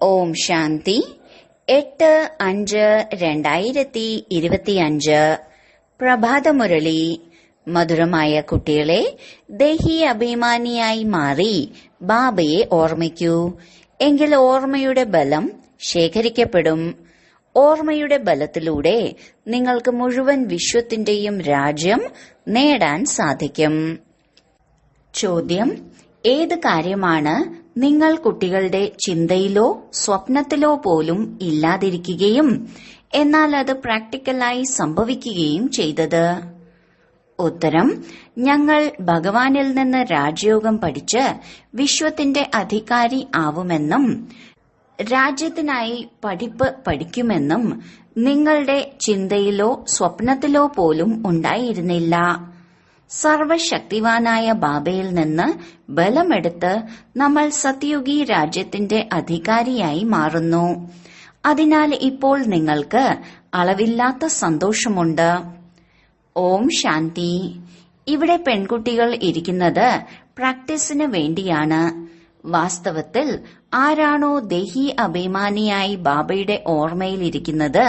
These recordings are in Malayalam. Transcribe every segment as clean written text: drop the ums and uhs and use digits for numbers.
ഓം ശാന്തി 8-5-2025 പ്രഭാതമുരളി. മധുരമായ കുട്ടികളെ, ദേഹി അഭിമാനിയായി മാറി ബാബയെ ഓർമ്മിക്കൂ. എങ്കിൽ ഓർമ്മയുടെ ബലം ശേഖരിക്കപ്പെടും. ഓർമ്മയുടെ ബലത്തിലൂടെ നിങ്ങൾക്ക് മുഴുവൻ വിശ്വത്തിന്റെയും രാജ്യം നേടാൻ സാധിക്കും. ചോദ്യം: ഏത് കാര്യമാണ് നിങ്ങൾ കുട്ടികളുടെ ചിന്തയിലോ സ്വപ്നത്തിലോ പോലും ഇല്ലാതിരിക്കുകയും എന്നാൽ അത് പ്രാക്ടിക്കലായി സംഭവിക്കുകയും ചെയ്തത്? ഉത്തരം: ഞങ്ങൾ ഭഗവാനിൽ നിന്ന് രാജയോഗം പഠിച്ച് വിശ്വത്തിന്റെ അധികാരി ആവുമെന്നും രാജ്യത്തിനായി പഠിപ്പ് പഠിക്കുമെന്നും നിങ്ങളുടെ ചിന്തയിലോ സ്വപ്നത്തിലോ പോലും ഉണ്ടായിരുന്നില്ല. സർവശക്തിവാനായ ബാബയിൽ നിന്ന് ബലമെടുത്ത് നമ്മൾ സത്യുഗി രാജ്യത്തിന്റെ അധികാരിയായി മാറുന്നു. അതിനാൽ ഇപ്പോൾ നിങ്ങൾക്ക് അളവില്ലാത്ത സന്തോഷമുണ്ട്. ഓം ശാന്തി. ഇവിടെ പെൺകുട്ടികൾ ഇരിക്കുന്നത് പ്രാക്ടീസിന് വേണ്ടിയാണ്. വാസ്തവത്തിൽ ആരാണോ ദേഹി അഭിമാനിയായി ബാബയുടെ ഓർമ്മയിൽ ഇരിക്കുന്നത്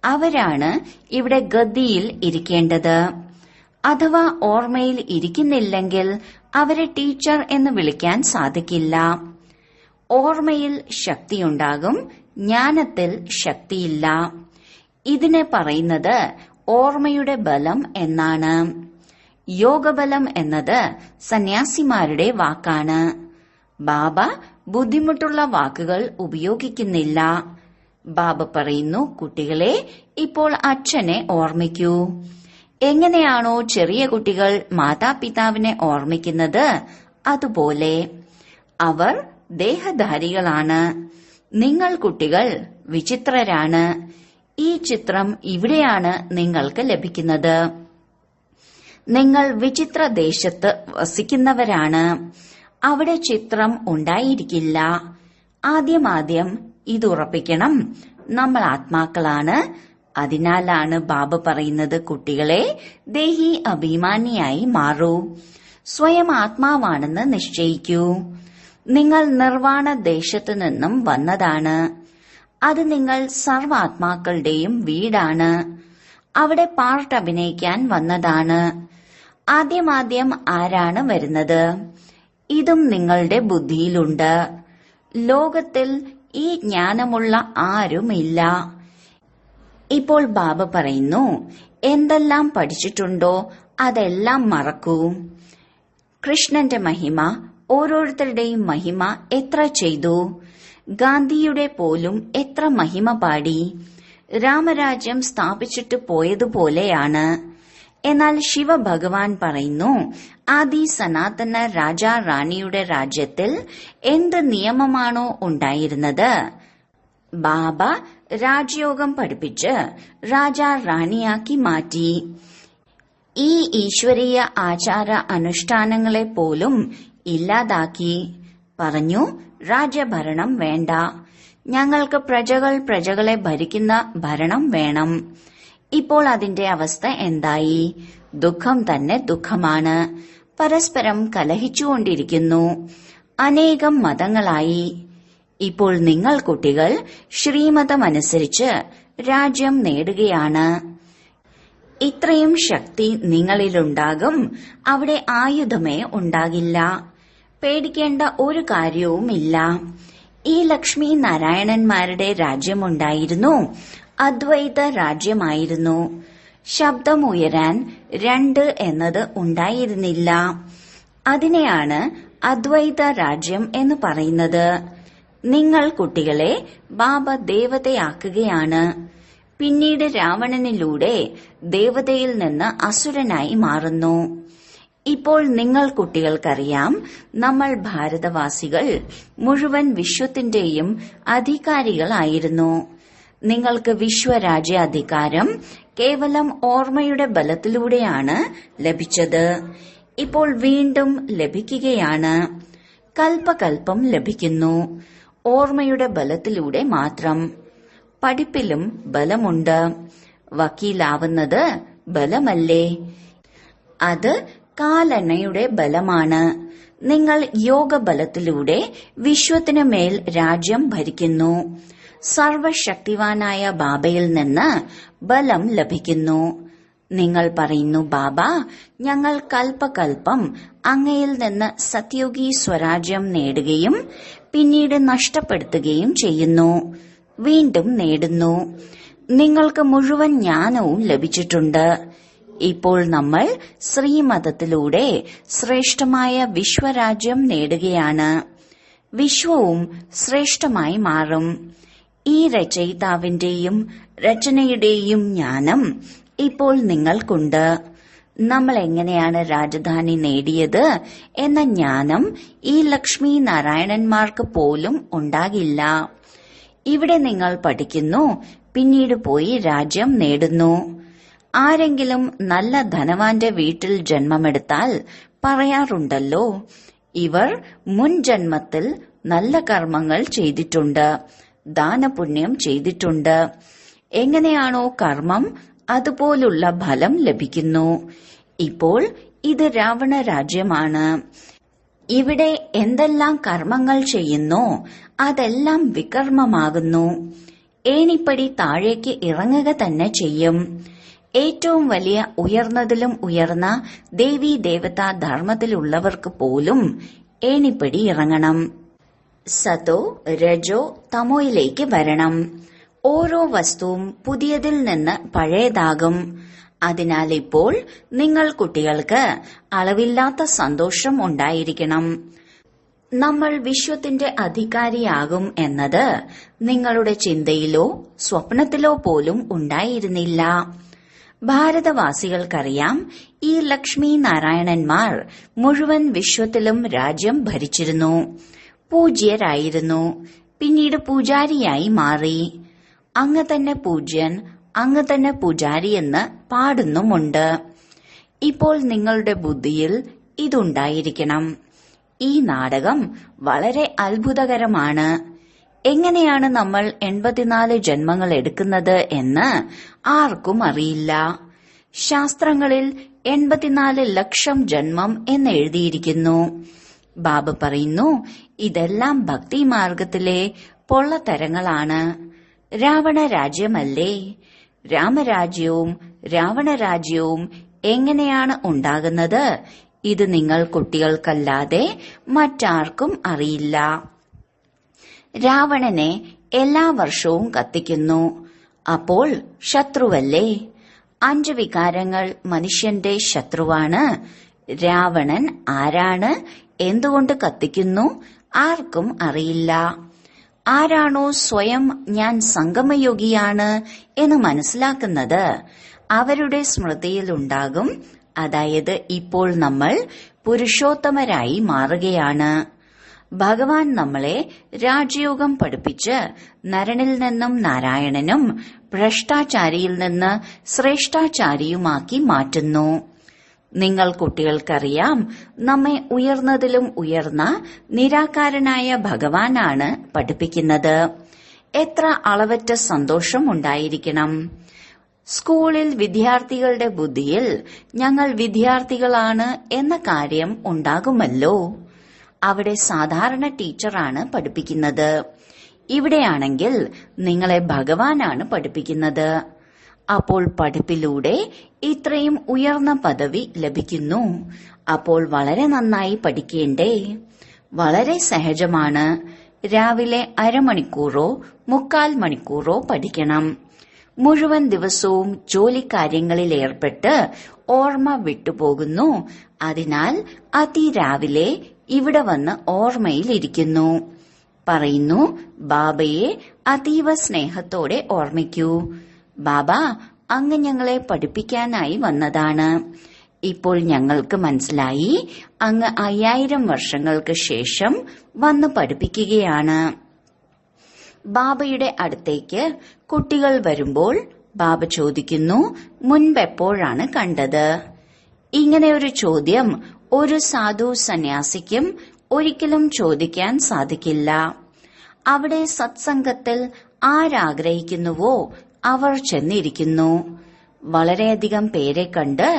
അവരാണ് ഇവിടെ ഗദ്ദിയിൽ ഇരിക്കേണ്ടത്. അഥവാ ഓർമ്മയിൽ ഇരിക്കുന്നില്ലെങ്കിൽ അവരെ ടീച്ചർ എന്ന് വിളിക്കാൻ സാധിക്കില്ല. ഓർമ്മയിൽ ശക്തിയുണ്ടാകും, ജ്ഞാനത്തിൽ ശക്തിയില്ല. ഇതിനെ പറയുന്നത് ഓർമ്മയുടെ ബലം എന്നാണ്. യോഗബലം എന്നത് സന്യാസിമാരുടെ വാക്കാണ്. ബാബ ബുദ്ധിമുട്ടുള്ള വാക്കുകൾ ഉപയോഗിക്കുന്നില്ല. ബാബ പറയുന്നു, കുട്ടികളെ, ഇപ്പോൾ അച്ഛനെ ഓർമ്മിക്കൂ. എങ്ങനെയാണോ ചെറിയ കുട്ടികൾ മാതാപിതാവിനെ ഓർമ്മിക്കുന്നത് അതുപോലെ. അവർ ദേഹധാരികളാണ്. നിങ്ങൾ കുട്ടികൾ വിചിത്രരാണ്. ഈ ചിത്രം ഇവിടെയാണ് നിങ്ങൾക്ക് ലഭിക്കുന്നത്. നിങ്ങൾ വിചിത്ര ദേശത്ത് വസിക്കുന്നവരാണ്. അവിടെ ചിത്രം ഉണ്ടായിരിക്കില്ല. ആദ്യം ഇതുറപ്പിക്കണം, നമ്മൾ ആത്മാക്കളാണ്. അതിനാലാണ് ബാബ പറയുന്നത്, കുട്ടികളെ, ദേഹി അഭിമാനിയായി മാറൂ. സ്വയം ആത്മാവാണെന്ന് നിശ്ചയിക്കൂ. നിങ്ങൾ നിർവാണ ദേശത്തു നിന്നും വന്നതാണ്. അത് നിങ്ങൾ സർവാത്മാക്കളുടെയും വീടാണ്. അവിടെ പാർട്ട് അഭിനയിക്കാൻ വന്നതാണ്. ആദ്യം ആരാണ് വരുന്നത്? ഇതും നിങ്ങളുടെ ബുദ്ധിയിലുണ്ട്. ലോകത്തിൽ ഈ ജ്ഞാനമുള്ള ആരുമില്ല. ഇപ്പോൾ ബാബ പറയുന്നു, എന്തെല്ലാം പഠിച്ചിട്ടുണ്ടോ അതെല്ലാം മറക്കൂ. കൃഷ്ണന്റെ മഹിമ, ഓരോരുത്തരുടെയും മഹിമ എത്ര ചെയ്തു. ഗാന്ധിയുടെ പോലും എത്ര മഹിമ പാടി. രാമരാജ്യം സ്ഥാപിച്ചിട്ട് പോയതുപോലെയാണ്. എന്നാൽ ശിവഭഗവാൻ പറയുന്നു, ആദി സനാതന രാജാ റാണിയുടെ രാജ്യത്തിൽ എന്ത് നിയമമാണോ ഉണ്ടായിരുന്നത് ബാബ രാജയോഗം പഠിപ്പിച്ച് രാജാ റാണിയാക്കി മാറ്റി. ഈ ഈശ്വരീയ ആചാര അനുഷ്ഠാനങ്ങളെ പോലും ഇല്ലാതാക്കി. പറഞ്ഞു, രാജ്യഭരണം വേണ്ട, ഞങ്ങൾക്ക് പ്രജകളെ ഭരിക്കുന്ന ഭരണം വേണം. ഇപ്പോൾ അതിന്റെ അവസ്ഥ എന്തായി? ദുഃഖം തന്നെ ദുഃഖമാണ്. പരസ്പരം കലഹിച്ചുകൊണ്ടിരിക്കുന്നു. അനേകം മതങ്ങളായി. ഇപ്പോൾ നിങ്ങൾ കുട്ടികൾ ശ്രീമതമനുസരിച്ച് രാജ്യം നേടുകയാണ്. ഇത്രയും ശക്തി നിങ്ങളിലുണ്ടാകും. അവിടെ ആയുധമേ ഉണ്ടാകില്ല. പേടിക്കേണ്ട ഒരു കാര്യവുമില്ല. ഈ ലക്ഷ്മി നാരായണന്മാരുടെ രാജ്യമുണ്ടായിരുന്നു. അദ്വൈത രാജ്യമായിരുന്നു. ശബ്ദം ഉയരാൻ 2 എന്നത് ഉണ്ടായിരുന്നില്ല. അതിനെയാണ് അദ്വൈത രാജ്യം എന്ന് പറയുന്നത്. നിങ്ങൾ കുട്ടികളെ ബാബ ദേവതയാക്കുകയാണ്. പിന്നീട് രാവണനിലൂടെ ദേവതയിൽ നിന്ന് അസുരനായി മാറുന്നു. ഇപ്പോൾ നിങ്ങൾ കുട്ടികൾക്കറിയാം, നമ്മൾ ഭാരതവാസികൾ മുഴുവൻ വിശ്വത്തിന്റെയും അധികാരികളായിരുന്നു. നിങ്ങൾക്ക് വിശ്വരാജ്യാധികാരം കേവലം ഓർമ്മയുടെ ബലത്തിലൂടെയാണ് ലഭിച്ചത്. ഇപ്പോൾ വീണ്ടും ലഭിക്കുകയാണ്. കൽപ്പകൽപ്പം ലഭിക്കുന്നു. ഓർമ്മയുടെ ബലത്തിലൂടെ മാത്രം. പഠിപ്പിലും ബലമുണ്ട്. വക്കീലാവുന്നത് ബലമല്ലേ? അത് കാലണയുടെ ബലമാണ്. നിങ്ങൾ യോഗബലത്തിലൂടെ വിശ്വത്തിനു മേൽ രാജ്യം ഭരിക്കുന്നു. സർവശക്തിവാനായ ബാബയിൽ നിന്ന് ബലം ലഭിക്കുന്നു. നിങ്ങൾ പറയുന്നു, ബാബ, ഞങ്ങൾ കൽപ്പകൽപ്പം അങ്ങയിൽ നിന്ന് സത്യോഗി സ്വരാജ്യം നേടുകയും പിന്നീട് നഷ്ടപ്പെടുത്തുകയും ചെയ്യുന്നു, വീണ്ടും നേടുന്നു. നിങ്ങൾക്ക് മുഴുവൻ ജ്ഞാനവും ലഭിച്ചിട്ടുണ്ട്. ഇപ്പോൾ നമ്മൾ ശ്രീമതത്തിലൂടെ ശ്രേഷ്ഠമായ വിശ്വരാജ്യം നേടുകയാണ്. വിശ്വവും ശ്രേഷ്ഠമായി മാറും. ഈ രചയിതാവിന്റെയും രചനയുടെയും ജ്ഞാനം ഇപ്പോൾ നിങ്ങൾക്കുണ്ട്. നമ്മൾ എങ്ങനെയാണ് രാജധാനി നേടിയത് എന്ന ജ്ഞാനം ഈ ലക്ഷ്മി നാരായണന്മാർക്ക് പോലും ഉണ്ടാകില്ല. ഇവിടെ നിങ്ങൾ പഠിക്കുന്നു, പിന്നീട് പോയി രാജ്യം നേടുന്നു. ആരെങ്കിലും നല്ല ധനവാന്റെ വീട്ടിൽ ജന്മമെടുത്താൽ പറയാറുണ്ടല്ലോ, ഇവർ മുൻ ജന്മത്തിൽ നല്ല കർമ്മങ്ങൾ ചെയ്തിട്ടുണ്ട്, ദാനപുണ്യം ചെയ്തിട്ടുണ്ട്. എങ്ങനെയാണോ കർമ്മം അതുപോലുള്ള ഫലം ലഭിക്കുന്നു. ഇപ്പോൾ ഇത് രാവണ രാജ്യമാണ്. ഇവിടെ എന്തെല്ലാം കർമ്മങ്ങൾ ചെയ്യുന്നോ അതെല്ലാം വികർമ്മമാകുന്നു. ഏണിപ്പടി താഴേക്ക് ഇറങ്ങുക തന്നെ ചെയ്യും. ഏറ്റവും വലിയ ഉയർന്നതിലും ഉയർന്ന ദേവീ ദേവതാ ധർമ്മത്തിലുള്ളവർക്ക് പോലും ഏണിപ്പടി ഇറങ്ങണം. സതോ രജോ തമോയിലേക്ക് വരണം. ഓരോ വസ്തുവും പുതിയതിൽ നിന്ന് പഴയതാകും. അതിനാൽ ഇപ്പോൾ നിങ്ങൾ കുട്ടികൾക്ക് അളവില്ലാത്ത സന്തോഷം ഉണ്ടായിരിക്കണം. നമ്മൾ വിശ്വത്തിന്റെ അധികാരിയാകും എന്നത് നിങ്ങളുടെ ചിന്തയിലോ സ്വപ്നത്തിലോ പോലും ഉണ്ടായിരുന്നില്ല. ഭാരതവാസികൾക്കറിയാം, ഈ ലക്ഷ്മി നാരായണന്മാർ മുഴുവൻ വിശ്വത്തിലും രാജ്യം ഭരിച്ചിരുന്നു. പൂജ്യരായിരുന്നു, പിന്നീട് പൂജാരിയായി മാറി. അങ്ങ് തന്നെ പൂജ്യൻ, അങ്ങ് തന്നെ പൂജാരി എന്ന് പാടുന്നുമുണ്ട്. ഇപ്പോൾ നിങ്ങളുടെ ബുദ്ധിയിൽ ഇതുണ്ടായിരിക്കണം. ഈ നാടകം വളരെ അത്ഭുതകരമാണ്. എങ്ങനെയാണ് നമ്മൾ 84 ജന്മങ്ങൾ എടുക്കുന്നത് എന്ന് ആർക്കും അറിയില്ല. ശാസ്ത്രങ്ങളിൽ 84 ലക്ഷം ജന്മം എന്ന് എഴുതിയിരിക്കുന്നു. ബാബ പറയുന്നു, ഇതെല്ലാം ഭക്തിമാർഗത്തിലെ പൊള്ളത്തരങ്ങളാണ്. രാവണ രാജ്യമല്ലേ? രാമരാജ്യവും രാവണരാജ്യവും എങ്ങനെയാണ് ഉണ്ടാകുന്നത്? ഇത് നിങ്ങൾ കുട്ടികൾക്കല്ലാതെ മറ്റാർക്കും അറിയില്ല. രാവണനെ എല്ലാ വർഷവും കത്തിക്കുന്നു. അപ്പോൾ ശത്രുവല്ലേ? 5 വികാരങ്ങൾ മനുഷ്യന്റെ ശത്രുവാണ്. രാവണൻ ആരാണ്, എന്തുകൊണ്ട് കത്തിക്കുന്നു, ആർക്കും അറിയില്ല. ആരാണോ സ്വയം ഞാൻ സംഗമയോഗിയാണ് എന്ന് മനസ്സിലാക്കുന്നത് അവരുടെ സ്മൃതിയിലുണ്ടാകും. അതായത് ഇപ്പോൾ നമ്മൾ പുരുഷോത്തമരായി മാറുകയാണ്. ഭഗവാൻ നമ്മളെ രാജയോഗം പഠിപ്പിച്ച് നരനിൽ നിന്നും നാരായണനും ഭ്രഷ്ടാചാരിയിൽ നിന്ന് ശ്രേഷ്ഠാചാരിയുമാക്കി മാറ്റുന്നു. നിങ്ങൾ കുട്ടികൾക്കറിയാം, നമ്മെ ഉയർന്നതിലും ഉയർന്ന നിരാകാരനായ ഭഗവാനാണ് പഠിപ്പിക്കുന്നത്. എത്ര അളവറ്റ സന്തോഷം ഉണ്ടായിരിക്കണം. സ്കൂളിൽ വിദ്യാർത്ഥികളുടെ ബുദ്ധിയിൽ ഞങ്ങൾ വിദ്യാർത്ഥികളാണ് എന്ന കാര്യം ഉണ്ടാകുമല്ലോ. അവിടെ സാധാരണ ടീച്ചറാണ് പഠിപ്പിക്കുന്നത്. ഇവിടെയാണെങ്കിൽ നിങ്ങളെ ഭഗവാനാണ് പഠിപ്പിക്കുന്നത്. അപ്പോൾ പഠിപ്പിലൂടെ ഇത്രയും ഉയർന്ന പദവി ലഭിക്കുന്നു. അപ്പോൾ വളരെ നന്നായി പഠിക്കേണ്ടേ? വളരെ സഹജമാണ്. രാവിലെ അരമണിക്കൂറോ 3/4 മണിക്കൂറോ പഠിക്കണം. മുഴുവൻ ദിവസവും ജോലിക്കാര്യങ്ങളിൽ ഏർപ്പെട്ട് ഓർമ്മ വിട്ടുപോകുന്നു. അതിനാൽ അതിരാവിലെ ഇവിടെ വന്ന് ഓർമ്മയിലിരിക്കുന്നു. പറയുന്നു, ബാബയെ അതീവ സ്നേഹത്തോടെ ഓർമ്മിക്കൂ. ബാബ, അങ്ങ് ഞങ്ങളെ പഠിപ്പിക്കാനായി വന്നതാണ്. ഇപ്പോൾ ഞങ്ങൾക്ക് മനസ്സിലായി, അങ്ങ് 5000 വർഷങ്ങൾക്ക് ശേഷം വന്ന് പഠിപ്പിക്കുകയാണ്. ബാബയുടെ അടുത്തേക്ക് കുട്ടികൾ വരുമ്പോൾ ബാബ ചോദിക്കുന്നു, മുൻപെപ്പോഴാണ് കണ്ടത്? ഇങ്ങനെ ഒരു ചോദ്യം ഒരു സാധു സന്യാസിക്കും ഒരിക്കലും ചോദിക്കാൻ സാധിക്കില്ല. അവിടെ സത്സംഗത്തിൽ ആരാഗ്രഹിക്കുന്നുവോ അവർ ചെന്നിരിക്കുന്നു. വളരെയധികം പേരെ കണ്ട്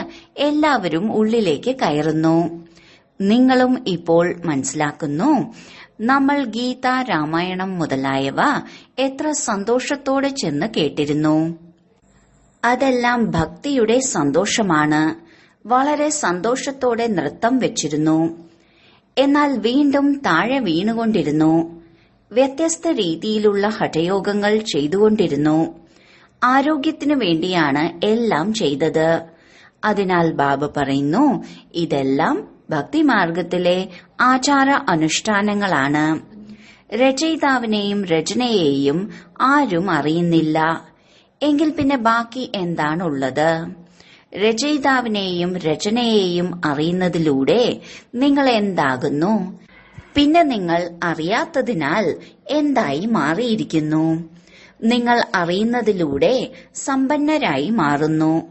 എല്ലാവരും ഉള്ളിലേക്ക് കയറുന്നു. നിങ്ങളും ഇപ്പോൾ മനസ്സിലാക്കുന്നു. നമ്മൾ ഗീത, രാമായണം മുതലായവ എത്ര സന്തോഷത്തോടെ ചെന്ന് കേട്ടിരുന്നു. അതെല്ലാം ഭക്തിയുടെ സന്തോഷമാണ്. വളരെ സന്തോഷത്തോടെ നൃത്തം വെച്ചിരുന്നു. എന്നാൽ വീണ്ടും താഴെ വീണുകൊണ്ടിരുന്നു. വ്യത്യസ്ത രീതിയിലുള്ള ഹഠയോഗങ്ങൾ ചെയ്തുകൊണ്ടിരുന്നു. ആരോഗ്യത്തിനു വേണ്ടിയാണ് എല്ലാം ചെയ്തത്. അതിനാൽ ബാബ പറയുന്നു, ഇതെല്ലാം ഭക്തിമാർഗത്തിലെ ആചാര അനുഷ്ഠാനങ്ങളാണ്. രചയിതാവിനെയും രചനയെയും ആരും അറിയുന്നില്ല. എങ്കിൽ പിന്നെ ബാക്കി എന്താണുള്ളത്? രചയിതാവിനെയും രചനയെയും അറിയുന്നതിലൂടെ നിങ്ങൾ എന്താകുന്നു? പിന്നെ നിങ്ങൾ അറിയാത്തതിനാൽ എന്തായി മാറിയിരിക്കുന്നു? നിങ്ങൾ അറിയുന്നതിലൂടെ സമ്പന്നരായി മാറുന്നു.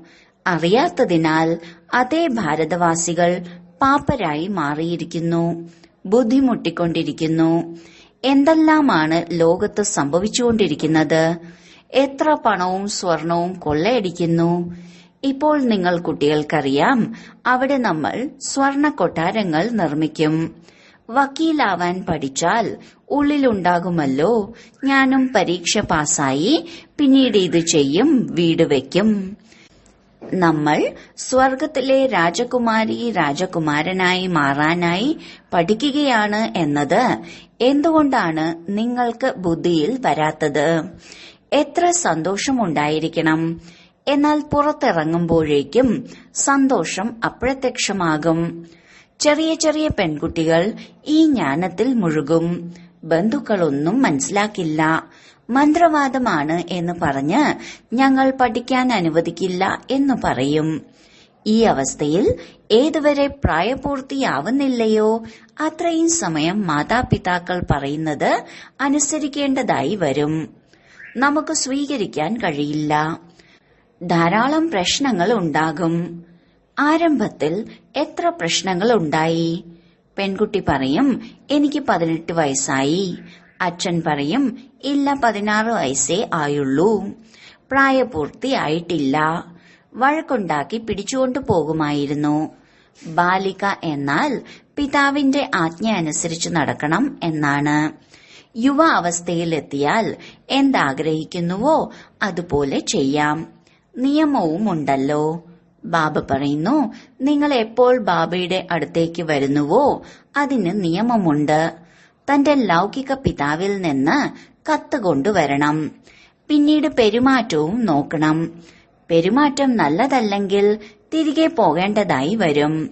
അറിയാത്തതിനാൽ അതേ ഭാരതവാസികൾ പാപ്പരായി മാറിയിരിക്കുന്നു, ബുദ്ധിമുട്ടിക്കൊണ്ടിരിക്കുന്നു. എന്തെല്ലാമാണ് ലോകത്ത് സംഭവിച്ചുകൊണ്ടിരിക്കുന്നത്? എത്ര പണവും സ്വർണവും കൊള്ളയടിക്കുന്നു. ഇപ്പോൾ നിങ്ങൾ കുട്ടികൾക്കറിയാം, അവിടെ നമ്മൾ സ്വർണ കൊട്ടാരങ്ങൾ നിർമ്മിക്കും. വക്കീലാവാൻ പഠിച്ചാൽ ഉള്ളിലുണ്ടാകുമല്ലോ, ഞാനും പരീക്ഷ പാസ്സായി പിന്നീട് ഇത് ചെയ്യും, വീട് വയ്ക്കും. നമ്മൾ സ്വർഗത്തിലെ രാജകുമാരി രാജകുമാരനായി മാറാനായി പഠിക്കുകയാണ് എന്നത് എന്തുകൊണ്ടാണ് നിങ്ങൾക്ക് ബുദ്ധിയിൽ വരാത്തത്? എത്ര സന്തോഷമുണ്ടായിരിക്കണം. എന്നാൽ പുറത്തിറങ്ങുമ്പോഴേക്കും സന്തോഷം അപ്രത്യക്ഷമാകും. ചെറിയ ചെറിയ പെൺകുട്ടികൾ ഈ ജ്ഞാനത്തിൽ മുഴുകും. ബന്ധുക്കളൊന്നും മനസ്സിലാക്കില്ല. മന്ത്രവാദമാണ് എന്ന് പറഞ്ഞ് ഞങ്ങൾ പഠിക്കാൻ അനുവദിക്കില്ല എന്ന് പറയും. ഈ അവസ്ഥയിൽ ഏതുവരെ പ്രായപൂർത്തിയാവുന്നില്ലയോ അത്രയും സമയം മാതാപിതാക്കൾ പറയുന്നത് അനുസരിക്കേണ്ടതായി വരും. നമുക്ക് സ്വീകരിക്കാൻ കഴിയില്ല. ധാരാളം പ്രശ്നങ്ങൾ ഉണ്ടാകും. ആരംഭത്തിൽ എത്ര പ്രശ്നങ്ങൾ ഉണ്ടായി? പെൺകുട്ടി പറയും, എനിക്ക് 18 വയസ്സായി. അച്ഛൻ പറയും, ഇല്ല, 16 വയസ്സേ ആയുള്ളൂ, പ്രായപൂർത്തിയായിട്ടില്ല. വഴക്കുണ്ടാക്കി പിടിച്ചുകൊണ്ടു പോകുമായിരുന്നു. ബാലിക എന്നാൽ പിതാവിന്റെ ആജ്ഞ അനുസരിച്ച് നടക്കണം എന്നാണ്. യുവ അവസ്ഥയിലെത്തിയാൽ എന്താഗ്രഹിക്കുന്നുവോ അതുപോലെ ചെയ്യാം. നിയമവുമുണ്ടല്ലോ. ബാബ പറയുന്നു, നിങ്ങൾ എപ്പോൾ ബാബയുടെ അടുത്തേക്ക് വരുന്നുവോ അതിന് നിയമമുണ്ട്. തന്റെ ലൗകിക പിതാവിൽ നിന്ന് കത്ത് കൊണ്ടുവരണം. പിന്നീട് പെരുമാറ്റവും നോക്കണം. പെരുമാറ്റം നല്ലതല്ലെങ്കിൽ തിരികെ പോകേണ്ടതായി വരും.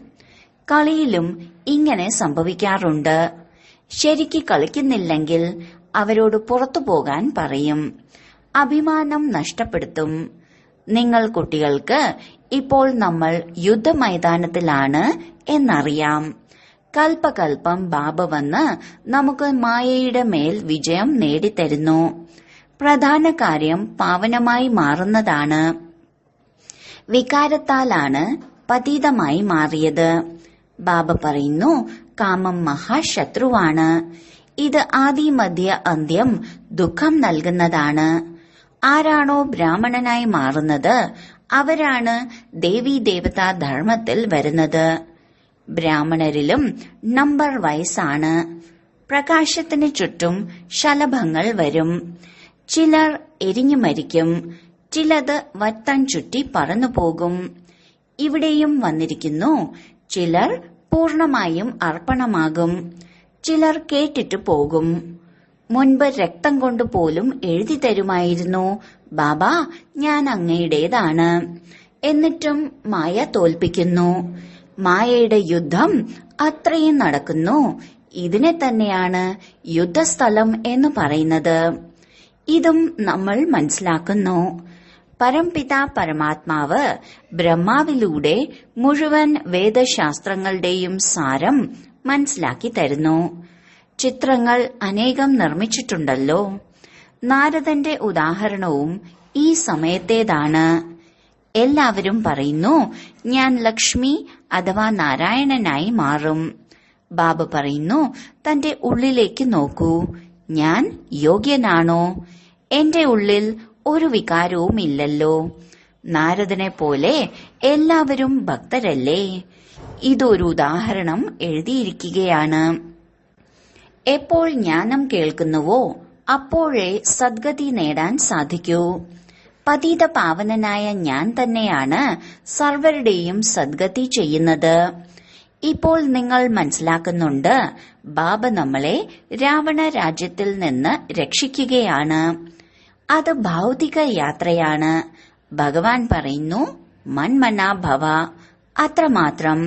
കളിയിലും ഇങ്ങനെ സംഭവിക്കാറുണ്ട്. ശരിക്ക് കളിക്കുന്നില്ലെങ്കിൽ അവരോട് പുറത്തു പോകാൻ പറയും. അഭിമാനം നഷ്ടപ്പെടുത്തും. നിങ്ങൾ കുട്ടികൾക്ക് ഇപ്പോൾ നമ്മൾ യുദ്ധമൈതാനത്തിലാണ് എന്നറിയാം. കൽപ്പകൽപ്പം ബാബ വന്ന് നമുക്ക് മായയുടെ മേൽ വിജയം നേടിത്തരുന്നു. പ്രധാന കാര്യം പാവനമായി മാറുന്നതാണ്. വികാരത്താലാണ് പതീതമായി മാറിയത്. ബാബ പറയുന്നു, കാമം മഹാശത്രുവാണ്. ഇത് ആദി മധ്യ അന്ത്യം ദുഃഖം നൽകുന്നതാണ്. ആരാണോ ബ്രാഹ്മണനായി മാറുന്നത് അവരാണ് ദേവീ ദേവതാ ധർമ്മത്തിൽ വരുന്നത്. ബ്രാഹ്മണരിലും നമ്പർ വയസ്സാണ്. പ്രകാശത്തിന് ചുറ്റും ശലഭങ്ങൾ വരും. ചിലർ എരിഞ്ഞു മരിക്കും. ചിലത് വറ്റൻ ചുറ്റി പറന്നുപോകും. ഇവിടെയും വന്നിരിക്കുന്നു. ചിലർ പൂർണമായും അർപ്പണമാകും. ചിലർ കേട്ടിട്ടു പോകും. മുൻപ് രക്തം കൊണ്ട് പോലും എഴുതി തരുമായിരുന്നു, ബാബ ഞാൻ അങ്ങയുടേതാണ്. എന്നിട്ടും മായ തോൽപ്പിക്കുന്നു. മായയുടെ യുദ്ധം അത്രയും നടക്കുന്നു. ഇതിനെ തന്നെയാണ് യുദ്ധസ്ഥലം എന്ന് പറയുന്നത്. ഇതും നമ്മൾ മനസ്സിലാക്കുന്നു. പരംപിത പരമാത്മാവ് ബ്രഹ്മാവിലൂടെ മുഴുവൻ വേദശാസ്ത്രങ്ങളുടെയും സാരം മനസ്സിലാക്കി തരുന്നു. ചിത്രങ്ങൾ അനേകം നിർമ്മിച്ചിട്ടുണ്ടല്ലോ. നാരദന്റെ ഉദാഹരണവും ഈ സമയത്തേതാണ്. എല്ലാവരും പറയുന്നു, ഞാൻ ലക്ഷ്മി അഥവാ നാരായണനായി മാറും. ബാബ പറയുന്നു, തന്റെ ഉള്ളിലേക്ക് നോക്കൂ. ഞാൻ യോഗ്യനാണോ? എന്റെ ഉള്ളിൽ ഒരു വികാരവും ഇല്ലല്ലോ. നാരദനെ പോലെ എല്ലാവരും ഭക്തരല്ലേ? ഇതൊരു ഉദാഹരണം എഴുതിയിരിക്കുകയാണ്. എപ്പോൾ ജ്ഞാനം കേൾക്കുന്നുവോ അപ്പോഴേ സദ്ഗതി നേടാൻ സാധിക്കൂ. പതിത പാവനനായ ഞാൻ തന്നെയാണ് സർവരുടെയും സദ്ഗതി ചെയ്യുന്നത്. ഇപ്പോൾ നിങ്ങൾ മനസ്സിലാക്കുന്നുണ്ട്, ബാബ നമ്മളെ രാവണ രാജ്യത്തിൽ നിന്ന് രക്ഷിക്കുകയാണ്. അത് ഭൗതിക യാത്രയാണ്. ഭഗവാൻ പറയുന്നു, മന്മനാ ഭവ. അത്രമാത്രം.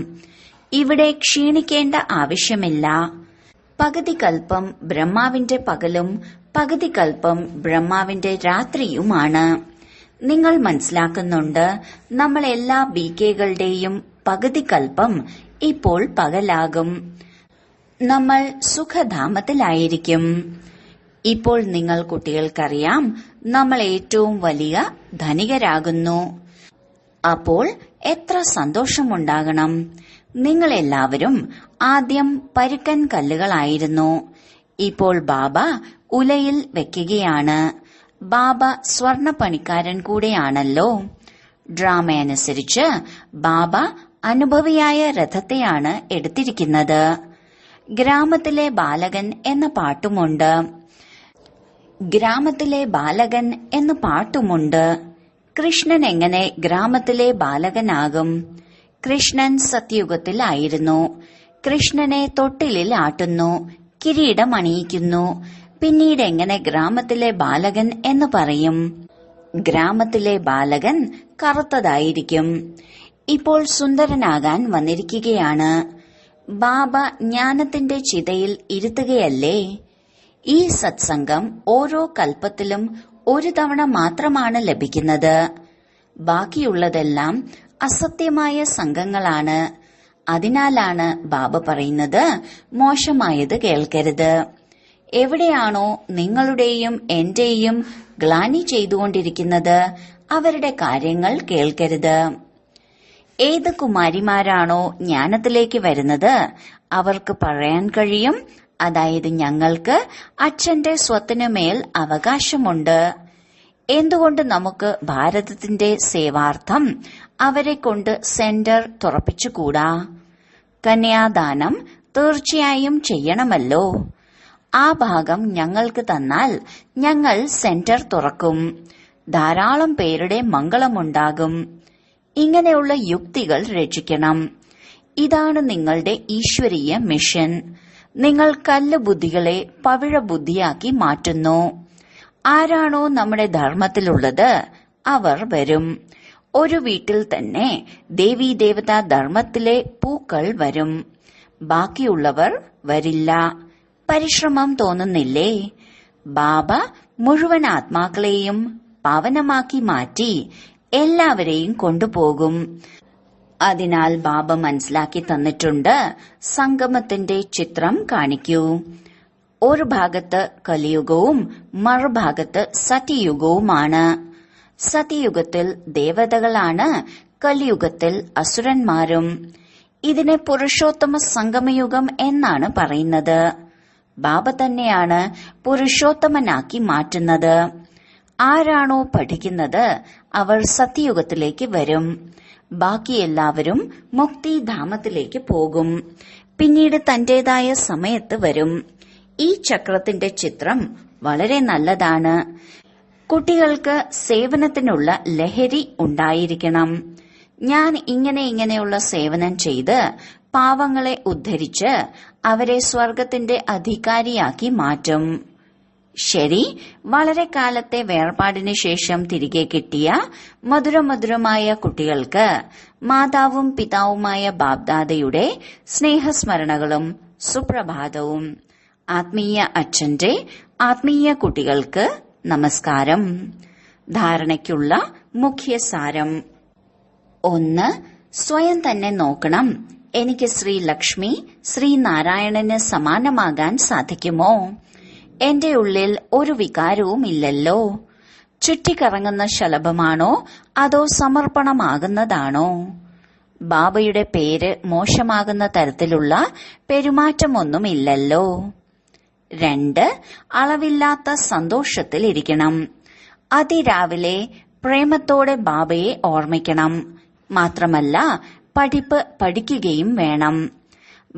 ഇവിടെ ക്ഷീണിക്കേണ്ട ആവശ്യമില്ല. പകുതി കൽപ്പം ബ്രഹ്മാവിന്റെ പകലും പകുതി കൽപ്പം ബ്രഹ്മാവിന്റെ രാത്രിയുമാണ്. നിങ്ങൾ മനസ്സിലാക്കുന്നുണ്ട്, നമ്മൾ എല്ലാ ബികെകളുടെയും പകുതി കൽപ്പം ഇപ്പോൾ പകലാകും. നമ്മൾ സുഖധാമത്തിലായിരിക്കും. ഇപ്പോൾ നിങ്ങൾ കുട്ടികൾക്കറിയാം, നമ്മൾ ഏറ്റവും വലിയ ധനികരാകുന്നു. അപ്പോൾ എത്ര സന്തോഷമുണ്ടാകണം. നിങ്ങളെല്ലാവരും ആദ്യം പരുക്കൻ കല്ലുകളായിരുന്നു. ഇപ്പോൾ ബാബ ഉലയിൽ വെക്കുകയാണ്. ബാബ സ്വർണ പണിക്കാരൻ കൂടെയാണല്ലോ. ഡ്രാമയനുസരിച്ച് ബാബ അനുഭവിയായ രഥത്തെയാണ് എടുത്തിരിക്കുന്നത്. ഗ്രാമത്തിലെ ബാലകൻ എന്ന പാട്ടുമുണ്ട്. ഗ്രാമത്തിലെ ബാലകൻ എന്ന പാട്ടുമുണ്ട്. കൃഷ്ണൻ എങ്ങനെ ഗ്രാമത്തിലെ ബാലകനാകും? കൃഷ്ണൻ സത്യയുഗത്തിലായിരുന്നു. കൃഷ്ണനെ തൊട്ടിലിൽ ആട്ടുന്നു, കിരീടം അണിയിക്കുന്നു. പിന്നീട് എങ്ങനെ ഗ്രാമത്തിലെ ബാലകൻ എന്ന് പറയും? ഗ്രാമത്തിലെ ബാലകൻ കറുത്തതായിരിക്കും. ഇപ്പോൾ സുന്ദരനാകാൻ വന്നിരിക്കുകയാണ്. ബാബ ജ്ഞാനത്തിന്റെ ചിതയിൽ ഇരുത്തുകയല്ലേ? ഈ സത്സംഗം ഓരോ കൽപ്പത്തിലും ഒരു തവണ മാത്രമാണ് ലഭിക്കുന്നത്. ബാക്കിയുള്ളതെല്ലാം അസത്യമായ സംഘങ്ങളാണ്. അതിനാലാണ് ബാബ പറയുന്നത്, മോശമായത് കേൾക്കരുത്. എവിടെയാണോ നിങ്ങളുടെയും എന്റെയും ഗ്ലാനി ചെയ്തുകൊണ്ടിരിക്കുന്നത്, അവരുടെ കാര്യങ്ങൾ കേൾക്കരുത്. ഏത് കുമാരിമാരാണോ ജ്ഞാനത്തിലേക്ക് വരുന്നത്, അവർക്ക് പറയാൻ കഴിയും, അതായത് ഞങ്ങൾക്ക് അച്ഛന്റെ സ്വത്തിനുമേൽ അവകാശമുണ്ട്. എന്തുകൊണ്ട് നമുക്ക് ഭാരതത്തിന്റെ സേവാർത്ഥം അവരെ കൊണ്ട് സെന്റർ തുറപ്പിച്ചുകൂടാ? കന്യാദാനം തീർച്ചയായും ചെയ്യണമല്ലോ. ആ ഭാഗം ഞങ്ങൾക്ക് തന്നാൽ ഞങ്ങൾ സെന്റർ തുറക്കും. ധാരാളം പേരുടെ മംഗളമുണ്ടാകും. ഇങ്ങനെയുള്ള യുക്തികൾ രചിക്കണം. ഇതാണ് നിങ്ങളുടെ ഈശ്വരീയ മിഷൻ. നിങ്ങൾ കല്ല് ബുദ്ധികളെ പവിഴ ബുദ്ധിയാക്കി മാറ്റുന്നു. ആരാണോ നമ്മുടെ ധർമ്മത്തിലുള്ളത് അവർ വരും. ഒരു വീട്ടിൽ തന്നെ ദേവീദേവതാ ധർമ്മത്തിലെ പൂക്കൾ വരും. ബാക്കിയുള്ളവർ വരില്ല. പരിശ്രമം തോന്നുന്നില്ലേ? ബാബ മുഴുവൻ ആത്മാക്കളെയും പാവനമാക്കി മാറ്റി എല്ലാവരെയും കൊണ്ടുപോകും. അതിനാൽ ബാബ മനസ്സിലാക്കി തന്നിട്ടുണ്ട്, സംഗമത്തിന്റെ ചിത്രം കാണിക്കൂ. ഒരു ഭാഗത്ത് കലിയുഗവും മറുഭാഗത്ത് സത്യയുഗവുമാണ്. സത്യയുഗത്തിൽ ദേവതകളാണ്, കലിയുഗത്തിൽ അസുരന്മാരും. ഇതിനെ പുരുഷോത്തമ സംഗമയുഗം എന്നാണ് പറയുന്നത്. ബാബ തന്നെയാണ് പുരുഷോത്തമനാക്കി മാറ്റുന്നത്. ആരാണോ പഠിക്കുന്നത് അവർ സത്യയുഗത്തിലേക്ക് വരും. ബാക്കി എല്ലാവരും മുക്തിധാമത്തിലേക്ക് പോകും. പിന്നീട് തന്റേതായ സമയത്ത് വരും. ഈ ചക്രത്തിന്റെ ചിത്രം വളരെ നല്ലതാണ്. കുട്ടികൾക്ക് സേവനത്തിനുള്ള ലഹരി ഉണ്ടായിരിക്കണം. ഞാൻ ഇങ്ങനെയുള്ള സേവനം ചെയ്ത് പാവങ്ങളെ ഉദ്ധരിച്ച് അവരെ സ്വർഗത്തിന്റെ അധികാരിയാക്കി മാറ്റും. ശരി, വളരെ കാലത്തെ വേർപാടിന് ശേഷം തിരികെ കിട്ടിയ മധുരമധുരമായ കുട്ടികൾക്ക് മാതാവും പിതാവുമായ ബാബ്ദാദയുടെ സ്നേഹസ്മരണകളും സുപ്രഭാതവും. ആത്മീയ അച്ഛന്റെ ആത്മീയ കുട്ടികൾക്ക് നമസ്കാരം. ധാരണയ്ക്കുള്ള മുഖ്യസാരം: 1. സ്വയം തന്നെ നോക്കണം, എനിക്ക് ശ്രീ ലക്ഷ്മി ശ്രീനാരായണന് സമാനമാകാൻ സാധിക്കുമോ? എന്റെ ഉള്ളിൽ ഒരു വികാരവും ഇല്ലല്ലോ. ചുറ്റിക്കറങ്ങുന്ന ശലഭമാണോ അതോ സമർപ്പണമാകുന്നതാണോ? ബാബയുടെ പേര് മോശമാകുന്ന തരത്തിലുള്ള പെരുമാറ്റമൊന്നുമില്ലല്ലോ. 2. അളവില്ലാത്ത സന്തോഷത്തിലിരിക്കണം. അതിരാവിലെ പ്രേമത്തോടെ ബാബയെ ഓർമ്മിക്കണം. മാത്രമല്ല പഠിക്കുകയും വേണം.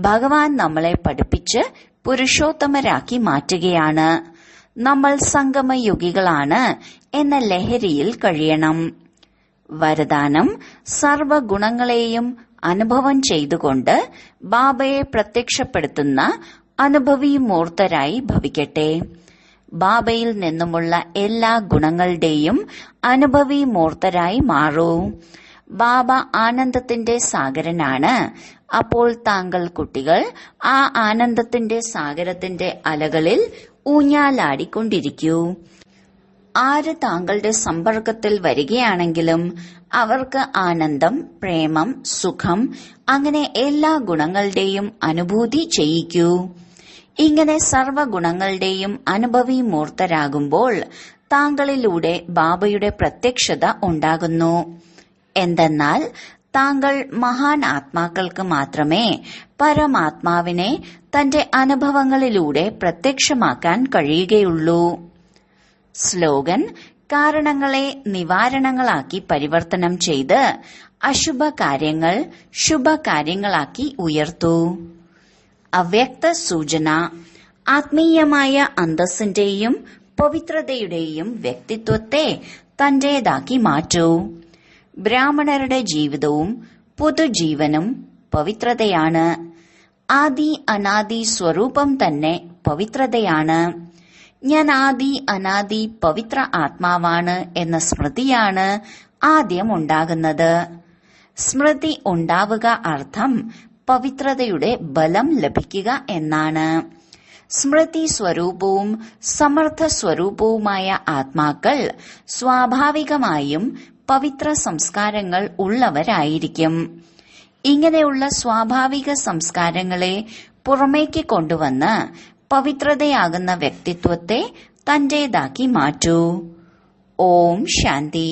ഭഗവാൻ നമ്മളെ പഠിപ്പിച്ച് പുരുഷോത്തമരാക്കി മാറ്റുകയാണ്. നമ്മൾ സംഗമയുഗികളാണ് എന്ന ലഹരിയിൽ കഴിയണം. വരദാനം: സർവഗുണങ്ങളെയും അനുഭവം ചെയ്തുകൊണ്ട് ബാബയെ പ്രത്യക്ഷപ്പെടുത്തുന്ന അനുഭവി മൂർത്തരായി ഭവിക്കട്ടെ. ബാബയിൽ നിന്നുമുള്ള എല്ലാ ഗുണങ്ങളുടെയും അനുഭവി മൂർത്തരായി മാറൂ. ബാബ ആനന്ദത്തിന്റെ സാഗരനാണ്. അപ്പോൾ താങ്കൾ കുട്ടികൾ ആ ആനന്ദത്തിന്റെ സാഗരത്തിന്റെ അലകളിൽ ഊഞ്ഞാലാടിക്കൊണ്ടിരിക്കൂ. ആര് താങ്കളുടെ സമ്പർക്കത്തിൽ വരികയാണെങ്കിലും അവർക്ക് ആനന്ദം, പ്രേമം, സുഖം അങ്ങനെ എല്ലാ ഗുണങ്ങളുടെയും അനുഭൂതി ചെയ്യിക്കൂ. ഇങ്ങനെ സർവഗുണങ്ങളുടെയും അനുഭവി മൂർത്തരാകുമ്പോൾ താങ്കളിലൂടെ ബാബയുടെ പ്രത്യക്ഷത ഉണ്ടാകുന്നു. എന്തെന്നാൽ താങ്കൾ മഹാൻ ആത്മാക്കൾക്ക് മാത്രമേ പരമാത്മാവിനെ തന്റെ അനുഭവങ്ങളിലൂടെ പ്രത്യക്ഷമാക്കാൻ കഴിയുകയുള്ളൂ. സ്ലോഗൻ: കാരണങ്ങളെ നിവാരണങ്ങളാക്കി പരിവർത്തനം ചെയ്ത് അശുഭ കാര്യങ്ങൾ ശുഭകാര്യങ്ങളാക്കി ഉയർത്തൂ. അവ്യക്ത സൂചന: ആത്മീയമായ അന്തസ്സിന്റെയും പവിത്രതയുടെയും വ്യക്തിത്വത്തെ തന്റേതാക്കി മാറ്റൂ. ബ്രാഹ്മണരുടെ ജീവിതവും പൊതുജീവനും പവിത്രതയാണ്. ആദി അനാദി സ്വരൂപം തന്നെ പവിത്രതയാണ്. ഞാൻ ആദി അനാദി പവിത്ര ആത്മാവാണ് എന്ന സ്മൃതിയാണ് ആദ്യം ഉണ്ടാകുന്നത്. സ്മൃതി ഉണ്ടാവുക അർത്ഥം പവിത്രതയുടെ ബലം ലഭിക്കുക എന്നാണ്. സ്മൃതി സ്വരൂപവും സമർത്ഥ സ്വരൂപവുമായ ആത്മാക്കൾ സ്വാഭാവികമായും പവിത്ര സംസ്കാരങ്ങൾ ഉള്ളവരായിരിക്കും. ഇങ്ങനെയുള്ള സ്വാഭാവിക സംസ്കാരങ്ങളെ പുറമേക്ക് കൊണ്ടുവന്ന് പവിത്രതയാകുന്ന വ്യക്തിത്വത്തെ തന്റേതാക്കി മാറ്റൂ. ഓം ശാന്തി.